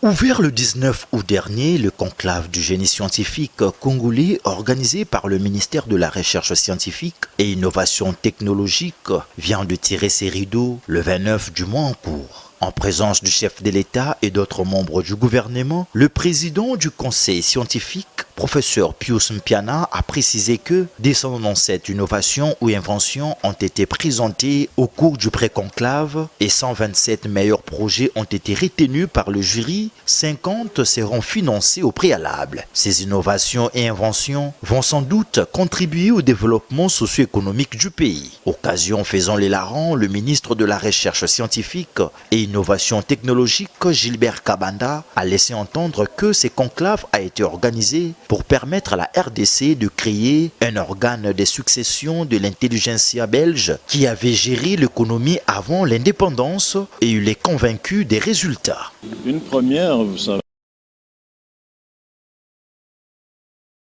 Ouvert le 19 août dernier, le conclave du génie scientifique congolais organisé par le ministère de la Recherche scientifique et Innovation technologique vient de tirer ses rideaux le 29 du mois en cours. En présence du chef de l'État et d'autres membres du gouvernement, le président du conseil scientifique, professeur Pius Mpiana, a précisé que 297 innovations ou inventions ont été présentées au cours du pré-conclave et 127 meilleurs projets ont été retenus par le jury. 50 seront financés au préalable. Ces innovations et inventions vont sans doute contribuer au développement socio-économique du pays. Occasion faisant les larrons, le ministre de la Recherche scientifique et Innovation technologique, Gilbert Kabanda, a laissé entendre que ce conclave a été organisé pour permettre à la RDC de créer un organe de succession de l'intelligentsia belge qui avait géré l'économie avant l'indépendance et il est convaincu des résultats. Une première, vous savez,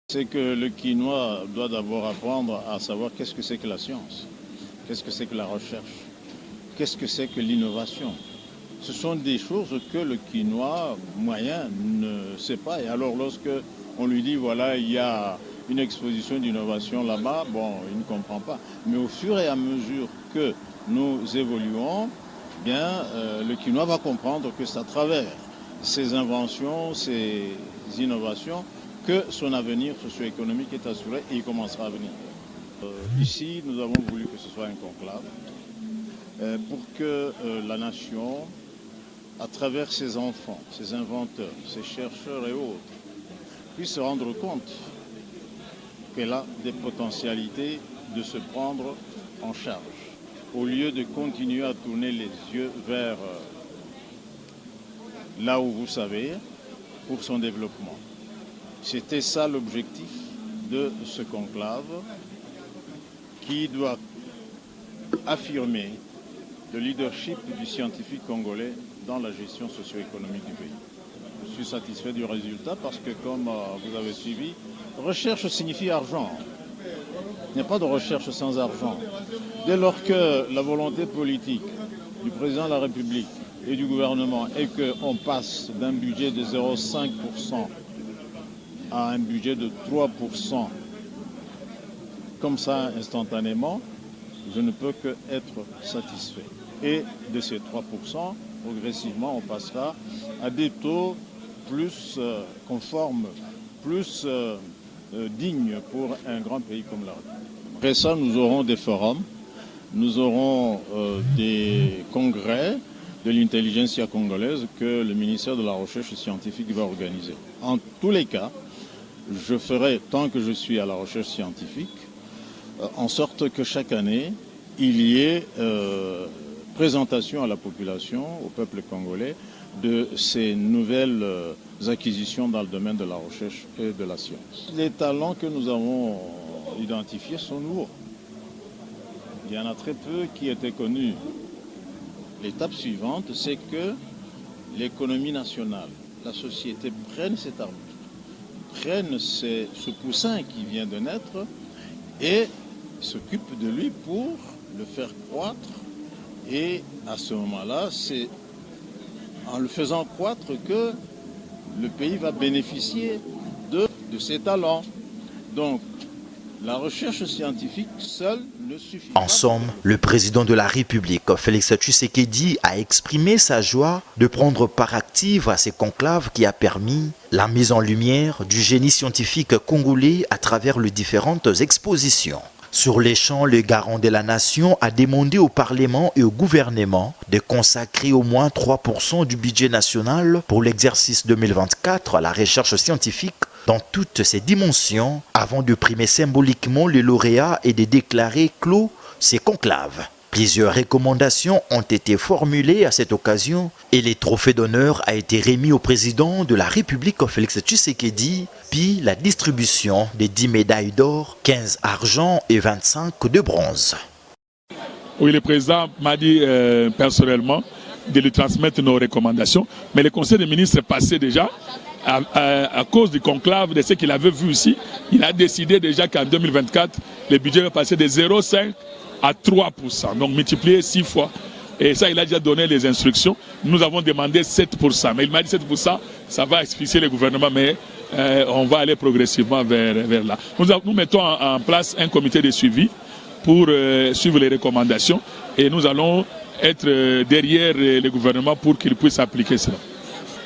c'est que le Quinois doit d'abord apprendre à savoir qu'est-ce que c'est que la science, qu'est-ce que c'est que la recherche, qu'est-ce que c'est que l'innovation. Ce sont des choses que le Quinois moyen ne sait pas. Et alors lorsque on lui dit voilà, il y a une exposition d'innovation là-bas, bon, il ne comprend pas. Mais au fur et à mesure que nous évoluons, bien, le Quinois va comprendre que c'est à travers ces inventions, ces innovations, que son avenir socio-économique est assuré et il commencera à venir. Ici, nous avons voulu que ce soit un conclave pour que la nation, à travers ses enfants, ses inventeurs, ses chercheurs et autres, puisse se rendre compte qu'elle a des potentialités de se prendre en charge, au lieu de continuer à tourner les yeux vers là où vous savez, pour son développement. C'était ça l'objectif de ce conclave qui doit affirmer le leadership du scientifique congolais dans la gestion socio-économique du pays. Je suis satisfait du résultat parce que, comme vous avez suivi, recherche signifie argent. Il n'y a pas de recherche sans argent. Dès lors que la volonté politique du président de la République et du gouvernement est qu'on passe d'un budget de 0,5% à un budget de 3%, comme ça instantanément, je ne peux qu'être satisfait. Et de ces 3%, progressivement, on passera à des taux plus conformes, plus dignes pour un grand pays comme la République. Après ça, nous aurons des forums, nous aurons des congrès de l'intelligentsia congolaise que le ministère de la Recherche scientifique va organiser. En tous les cas, je ferai, tant que je suis à la recherche scientifique, en sorte que chaque année, il y ait présentation à la population, au peuple congolais, de ces nouvelles acquisitions dans le domaine de la recherche et de la science. Les talents que nous avons identifiés sont nouveaux. Il y en a très peu qui étaient connus. L'étape suivante, c'est que l'économie nationale, la société prenne cet arbitre, prenne ce poussin qui vient de naître et s'occupe de lui pour le faire croître. Et à ce moment-là, c'est en le faisant croître que le pays va bénéficier de ses talents. Donc, la recherche scientifique seule ne suffit pas. En somme, le président de la République, Félix Tshisekedi, a exprimé sa joie de prendre part active à ces conclaves qui a permis la mise en lumière du génie scientifique congolais à travers les différentes expositions. Sur les champs, le garant de la nation a demandé au Parlement et au gouvernement de consacrer au moins 3% du budget national pour l'exercice 2024 à la recherche scientifique dans toutes ses dimensions avant de primer symboliquement les lauréats et de déclarer clos ces conclaves. Plusieurs recommandations ont été formulées à cette occasion et le trophée d'honneur a été remis au président de la République Félix Tshisekedi, puis la distribution des 10 médailles d'or, 15 argent et 25 de bronze. Oui, le président m'a dit personnellement de lui transmettre nos recommandations, mais le conseil des ministres est passé déjà à cause du conclave, de ce qu'il avait vu ici. Il a décidé déjà qu'en 2024, le budget va passer de 0,5 à 3%, donc multiplié 6 fois. Et ça, il a déjà donné les instructions. Nous avons demandé 7%. Mais il m'a dit 7%, ça va asphyxier le gouvernement, mais on va aller progressivement vers là. Nous mettons en place un comité de suivi pour suivre les recommandations et nous allons être derrière le gouvernement pour qu'il puisse appliquer cela.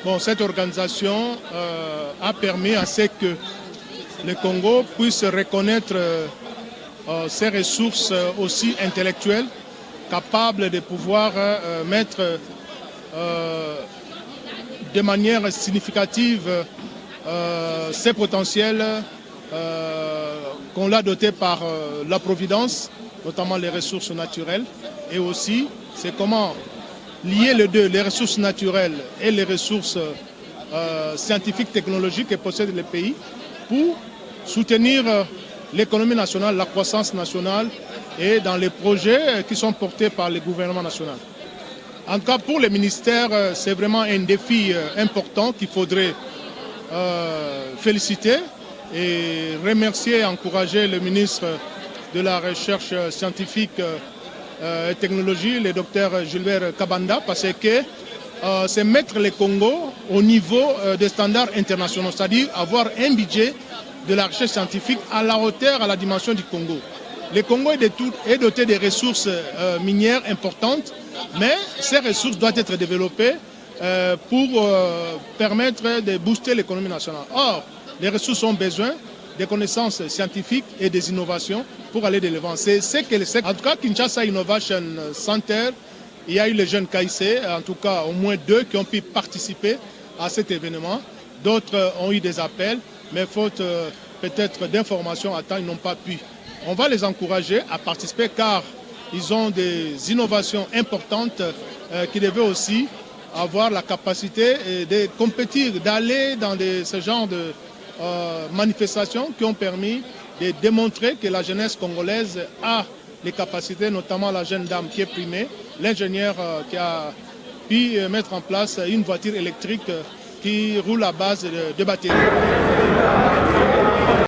Bon, cette organisation a permis à ce que le Congo puisse reconnaître ses ressources aussi intellectuelles, capables de pouvoir mettre de manière significative ses potentiels qu'on l'a doté par la Providence, notamment les ressources naturelles, et aussi c'est comment lier les deux, les ressources naturelles et les ressources scientifiques, technologiques que possède le pays pour soutenir l'économie nationale, la croissance nationale et dans les projets qui sont portés par le gouvernement national. En tout cas, pour les ministères, c'est vraiment un défi important qu'il faudrait féliciter et remercier et encourager le ministre de la Recherche scientifique et technologie, le docteur Gilbert Kabanda, parce que c'est mettre le Congo au niveau des standards internationaux, c'est-à-dire avoir un budget de la recherche scientifique à la hauteur, à la dimension du Congo. Le Congo est doté de ressources minières importantes, mais ces ressources doivent être développées pour permettre de booster l'économie nationale. Or, les ressources ont besoin des connaissances scientifiques et des innovations pour aller de l'avant. C'est ce que en tout cas, Kinshasa Innovation Center, il y a eu les jeunes KIC, en tout cas au moins 2 qui ont pu participer à cet événement. D'autres ont eu des appels, mais faute peut-être d'informations à temps, ils n'ont pas pu. On va les encourager à participer car ils ont des innovations importantes qui devaient aussi avoir la capacité de compétir, d'aller dans ce genre de manifestations qui ont permis de démontrer que la jeunesse congolaise a les capacités, notamment la jeune dame qui est primée, l'ingénieur qui a pu mettre en place une voiture électrique qui roule à base de batteries.